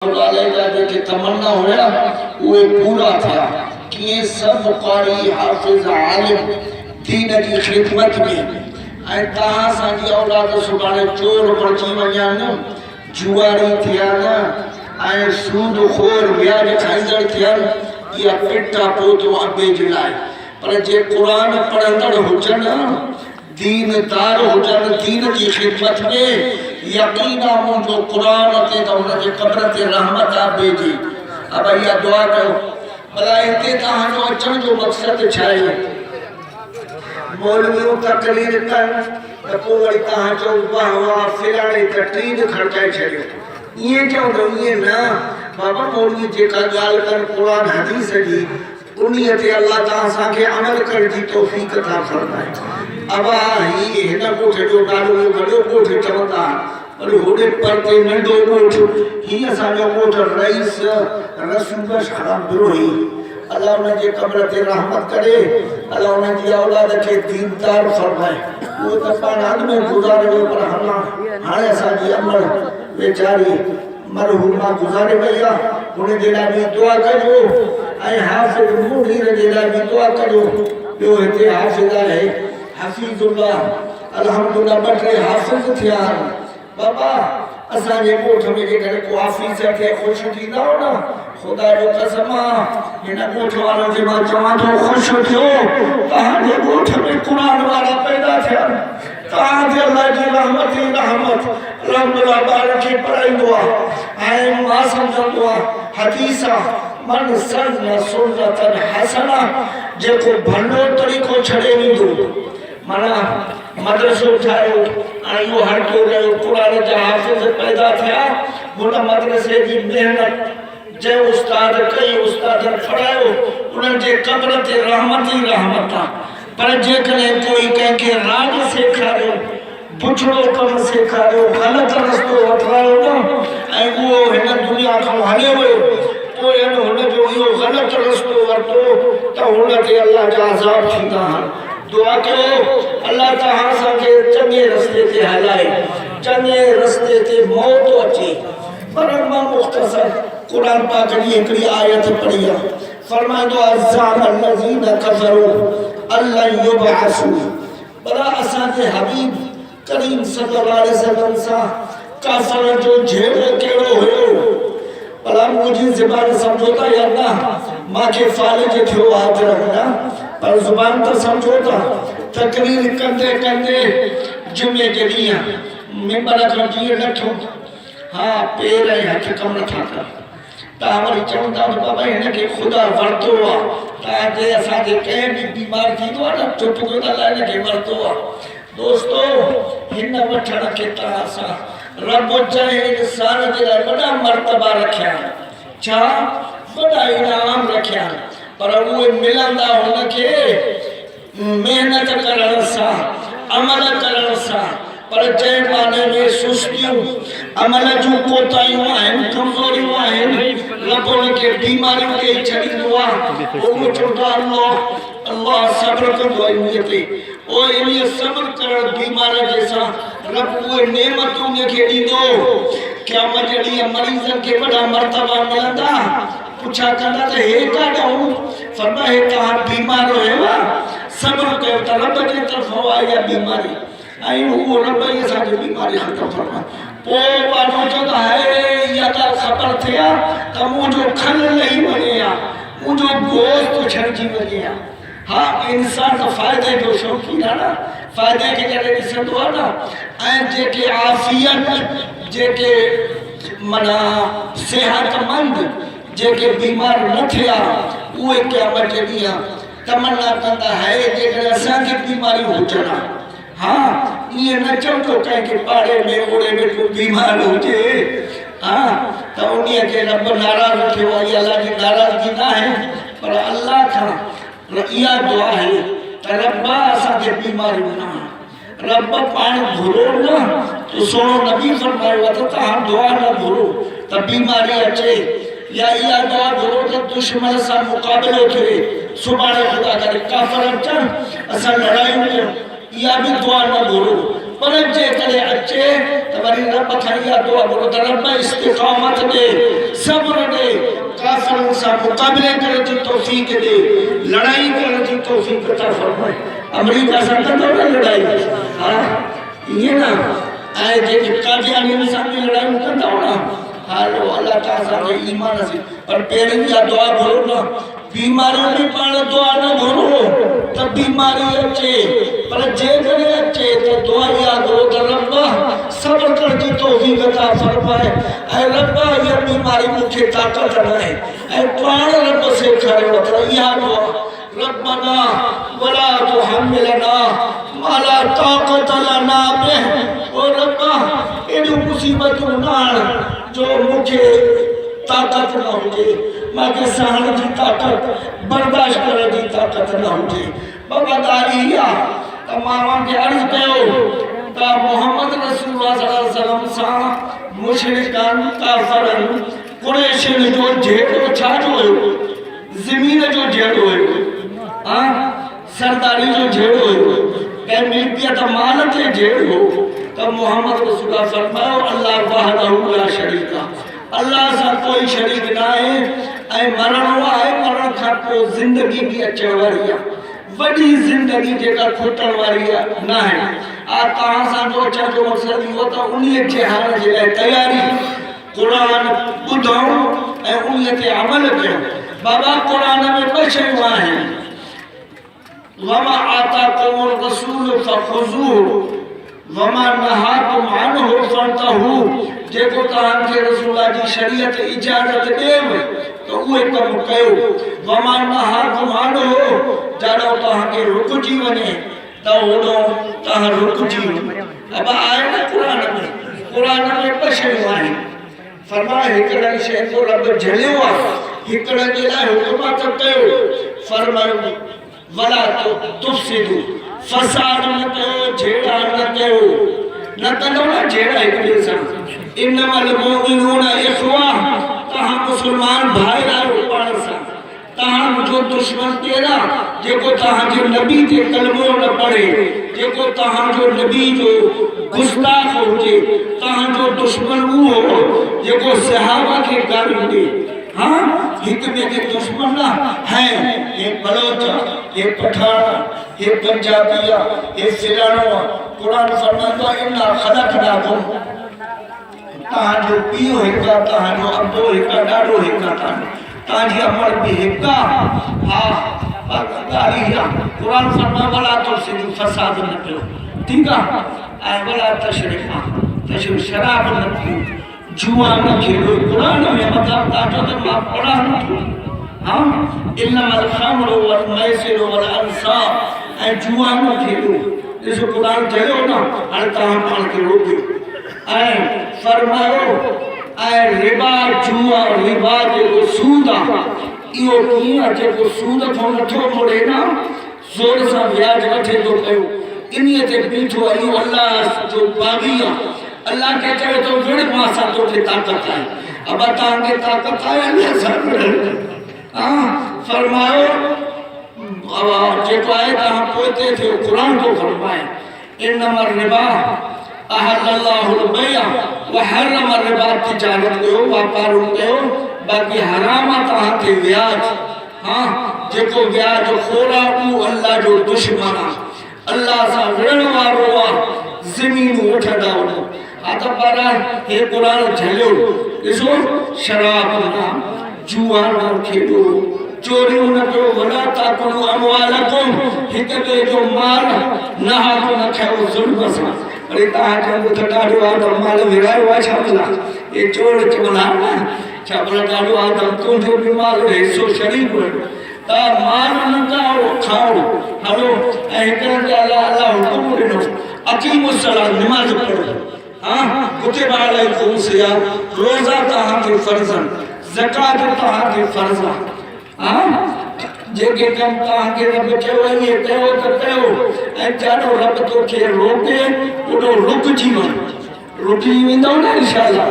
जेके तमन्ना हुया उहे पूरा थिया कि सब कारी हाफिज आलिम दीन की खिदमत में ऐं तहां साजी औलाद सुभाणे चोर बची वञनि जुआरी थिया न ऐं सूद खोर व्याज खाईंदड़ थियनि इहा पिटा पोतो अबे जे लाइ पर जे क़ुरान पढ़ंदड़ हुजनि दीनदार हुजनि दीन की खिदमत में यकीन मुझो कुरान ते तो उनके कब्र ते रहमत आ भेजी अब या दुआ कयो भला इते तहां जो अचण जो मकसद छा है मौलवियों तकरीर कर त पोइ वरी तहां जो वाह वाह फिराणे त टीज खड़काए छॾियो ईअं चवंदो ईअं न बाबा मौलवी जेका ॻाल्हि कर क़ुरान हदीस जी उन्हीअ ते अल्लाह तव्हां असांखे अमल करण जी तौफ़ीक़ था फरमाए अब ही हिन ॻोठ जो नालो वॾो ॻोठ चवंदा पर होॾे परते नंढो ॻोठ ही असांजो ॻोठ रईस रसूल शाह बिरोही अल्लाह उनजे कब्र ते रहमत करे अल्लाह उनजी औलाद खे दीनदार फरमाए उहो त पाण हद में गुज़ारे वियो पर हाणे असांजी अमर वेचारी मरहूमा गुज़ारे वई आहे हुन जे लाइ बि दुआ कजो ऐं हाफ़िज़ मुनीर जे लाइ बि दुआ कजो ॿियो हिते हाफ़िज़ आहे हफीज़ुल्लाह अल्हम्दुलिल्लाह बटे हाफिज़ थिया बाबा असांजे ॻोठ में जेकॾहिं को ऑफिसर खे ख़ुशि थींदा हो न ख़ुदा जो कसम हिन ॻोठ वारो खे मां चवां थो ख़ुशि थियो तव्हांजे ॻोठ में क़ुरान वारा पैदा थिया तव्हांजे अल्लाह जी रहमत ई रहमत अल्हम्दुलिल्लाह ॿार खे पढ़ाईंदो आहे ऐं मां सम्झंदो आहे हदीस आहे मन सन्न सुन्नतन हसना जेको भंडो तरीक़ो छॾे वेंदो माना मदरसो ठाहियो ऐं इहो हटो रहियो क़ुरान जा हाफ़िज़ पैदा थिया हुन मदरसे जी महिनत जंहिं उस्ताद कई उस्तादनि पढ़ायो उन्हनि जे कब्र ते रहमत ई रहमत आहे पर जेकॾहिं कोई कंहिंखे राज सेखारियो बुछड़ो कमु सेखारियो ग़लति रस्तो वठायो न ऐं उहो हिन दुनिया खां हलियो वियो पोइ हुनजो इहो ग़लति रस्तो वरितो त हुन ते अल्लाह जा अज़ाब थींदा आहिनि दुआ कयो अल्लाह तहां असांखे चङे रस्ते ते हलाए चङे रस्ते ते मौत अचे पर मां मुख़्तसर क़ुरान पाक जी हिकिड़ी आयत पढ़ी आहे फरमाईंदो अज़ाम अल्लज़ीन कफ़रू अल्लन युबअसू भला असांजे हबीब करीम सल्लल्लाहु अलैहि वसल्लम सां काफ़र जो झेड़ो कहिड़ो हुयो भला मुंहिंजी ज़ुबान सम्झो था या न मूंखे फालिज थियो आहे न पर ज़ुबान तो समझो था तकरीर कंदे कंदे जुमे के ॾींहुं मेंबर खां जीअं नथो हाँ पेर ऐं हथ कम नथा कर तव्हां वरी चवंदा बाबा हिनखे ख़ुदा वरितो आहे तव्हांजे असांजे कंहिं बि बीमार थींदो आहे न चुप कयो त अलाए हिनखे वरितो आहे दोस्तो हिन वठण खे तव्हां सां रब चाहे इंसान जे लाइ वॾा मर्तबा रखिया छा वॾा इनाम रखिया पर उहे मिलंदा हुनखे महिनत करण सां अमल करण सां पर जंहिं माने में सुस्तियूं अमल जूं कोताहियूं आहिनि कमज़ोरियूं आहिनि रब हुनखे बीमारियूं ॾेई छॾींदो आहे उहो चवंदो आहे अल्लाह सब्र कंदो आहे इन ते ओ इन सब्र करण बीमार जैसा रब उहे नेमतूं उनखे ॾींदो क़यामत जे ॾींहुं मरीज़नि खे वॾा मर्तबा मिलंदा पुछा कंदा त हे काॾो फरमाए तव्हां बीमार हुयव सब्र कयो त रब जे तरफ़ां आई आहे बीमारी ऐं उहो रब ई असांजी बीमारी ख़तमु फरमाए पोइ माण्हू चवंदो आहे इहा ॻाल्हि ख़बर थिए त मुंहिंजो खल लही वञे हा मुंहिंजो गोश्त छॾिजी वञे हा हाँ इंसान त फ़ाइदे जो शौक़ीन आहे न फ़ाइदे खे जॾहिं ॾिसंदो आहे न ऐं जेके आफ़ियत जेके माना सिहतमंद जेके बीमार न थिया उहे क़यामत जे ॾींहुं तमन्ना कंदा है जेकॾहिं असांखे बीमारियूं हुजनि हाँ ईअं न चवंदो कंहिंखे पाड़े में ओड़े में को बीमार हुजे हाँ त उन्हीअ खे रब नाराज़ थियो आहे इहा अलाह जी नाराज़गी न आहे पर अल्लाह खां इहा दुआ आहे त रब असांखे बीमारियूं न रब पाण घुरो न तो सोनो नबी फरमायो आहे त तव्हां दुआ न घुरो त बीमारी अचे या इहा दुआ घुरो त दुश्मन सां मुक़ाबिलो थिए सुभाणे ख़ुदा करे काफ़िर अचनि असां लड़ायूं कयूं इहा बि दुआ न घुरो पर जे करे अचे त वरी रब खां इहा दुआ घुरो त रब इस्तिक़ामत ॾे, सब्र ॾे, काफ़िरनि सां मुक़ाबिले करण जी तौफ़ीक़ ॾे, लड़ाई करण जी तौफ़ीक़ अता फ़रमाए। अमेरिका सां कंदो न लड़ाई, हा ईअं न, ऐं जेके कादियानियुनि सां बि लड़ाई कंदा न, हालो अल्लाह ताला असांखे ईमान सी, पर पहिरीं इहा दुआ घुरो न, बीमारी में पाण दुआ न घुरो त बीमारी अचे, पर जेकॾहिं अचे त दुआ इहा घुरो त रब सब्र करण जी तौफ़ीक़ अता फ़रमाए, ऐं रब इहा बीमारी मूंखे ताक़त नाहे, ऐं पाण रब सेखारियो त इहा दुआ रब्बना वला तुहम्मिलना मा ला ताक़त लना बिह, ओ रब एॾियूं मुसीबतूं न आण जो मूंखे ताक़त न हुजे, मूंखे सहण जी ताक़त, बर्दाश्त करण जी ताक़त न हुजे। वफ़ादारी इहा त मां खे अर्ज़ु कयो त मोहम्मद रसूलुल्लाह सल्लल्लाहु अलैहि वसल्लम सां मुशरिकनि काफ़िरनि कुरैशियुनि जो जहिड़ो छाजो हुयो, ज़मीन जो जहिड़ो हुयो, सरदारी जो जहिड़ो हुयो, कंहिं मिल्कियत माल ते जहिड़ो हो, त मोहम्मद रसूलुल्लाह फरमायो अल्लाह वहदहु ला शरीक, अल्लाह सां कोई शरीक न आहे, ऐं मरणो आहे, मरण खां पोइ ज़िंदगी बि अचण वारी आहे, वॾी ज़िंदगी जेका खुटण वारी आहे न आहे। तव्हां सां जो अचण जो मक़सदु इहो त उन्हीअ खे हरण जे लाइ तयारी, क़ुरान ॿुधऊं ऐं उन्हीअ ते अमल कयूं। बाबा क़ुरान में ॿ शयूं आहिनि, वमा आताकुमुर रसूल फखुज़ूहु वमा नहाकुम अन्हु फंतहू, जेको तव्हांखे रसूल जी शरीयत इजाज़त ॾेव त उहे कमु कयो, वमा नहाकुम अन्हु, जाॾो तव्हांखे रुकिजी वञे त होॾो तव्हां रुकिजी वञो। अब आहे न क़ुरान में ॿ शयूं आहिनि, फरमाए हिकिड़े शइ जो रब झलियो आहे, हिकिड़े जे लाइ हुकूमत कयो, फरमायो वला तुफ़सिदू, फसाद न कयो, झेड़ा न कयो, न कंदो न झेड़ा हिक ॿिए सां, इन्नमल मुमिनूना इख़्वा, तव्हां मुस्लमान भाई आहियो पाण सां, तव्हां जो दुश्मन केरु आहे, जेको तव्हांजे नबी ते कलमो न पढ़े, जेको तव्हांजो नबी जो गुस्ताख़ हुजे, तव्हांजो दुश्मन उहो जेको सहाबा खे गालियूं ॾे। हाँ, हिक ॿिए के दुश्मन न हैं, ये बलोच, ये पठान, ये पंजाबी, ये फिलानो, कुरान फरमातो है इन्ना खलक़नाकुम, तव्हांजो पीउ हिकु आहे, तव्हांजो अब्बो हिकु आहे, ॾाॾो हिकु आहे, तव्हांजी अमर बि हिकु आहे। हा ॻाल्हि आहे, क़ुरान फरमाए वला तुफ़सिदू, फसाद न कयो, ठीकु आहे, ऐं वला तशरिबू, शराब न पियो, जुआ न खेलो, क़ुरान में मतिलबु तव्हांजो त मां पढ़ा नथो, हा इन्नमल ख़म्रु वल मैसिरु वल अंसाब, ऐं जुआ न खेलो, ॾिसो क़ुरान चयो न, हाणे तव्हां पाण खे रोकियो, ऐं फरमायो ऐं रिबा, जुआ रिबा जेको सूद आहे, इहो कीअं आहे, जेको सूद खां नथो मोड़े न, ज़ोर सां व्याज वठे थो पियो, इन्हीअ ते बीठो आहे, इहो अल्लाह जो बाग़ी आहे। अल्लाह के चवे तो विड़ मां सां तोखे ताक़त आहे, अब तव्हांखे ताक़त आहे अल्लाह सां विड़, फरमायो जेको आहे तव्हां पोइते थियो, क़ुरान थो फरमाए इन्नमल रिबा अहल्लल्लाहुल बैअ व हर्रम रिबा, तिजारत कयो, वापार कयो, बाक़ी हराम आहे तव्हांखे व्याज। हाँ, जेको व्याज खोरा उहो अल्लाह जो दुश्मन आहे, अल्लाह सां विढ़ण वारो आहे, ज़मीन वठंदा वञो। हा त पर हे क़ुरान झलियो, ॾिसो शराब न, जुआ न खेॾो, चोरियूं न कयो, वला ताकुलू अमवालकुम, हिक ॿिए जो माल न हाको न खयो ज़ुल्म सां। अरे तव्हां चवंदो त ॾाढो आदम माल विरायो आहे छा भला, हे चोर चवंदा न, छा भला ॾाढो आदम तुंहिंजो बि माल हिसो शरीफ़ त माल न खाओ, हलो, ऐं हिकिड़े जे अलाह हुकुम ॾिनो अक़ीमुस्सलात, निमाज़ पढ़ो, हाँ कुतिबा अलैकुम सियाम, रोज़ा तव्हांखे फ़र्ज़ आहिनि, ज़कात तव्हांखे फ़र्ज़ आहे, जेके कम तव्हांखे रब चयो इहे कयो त कयो, ऐं जाॾो रब तोखे रोके ओॾो रुकिजी वञ, रुकिजी वेंदव न इंशाअल्लाह।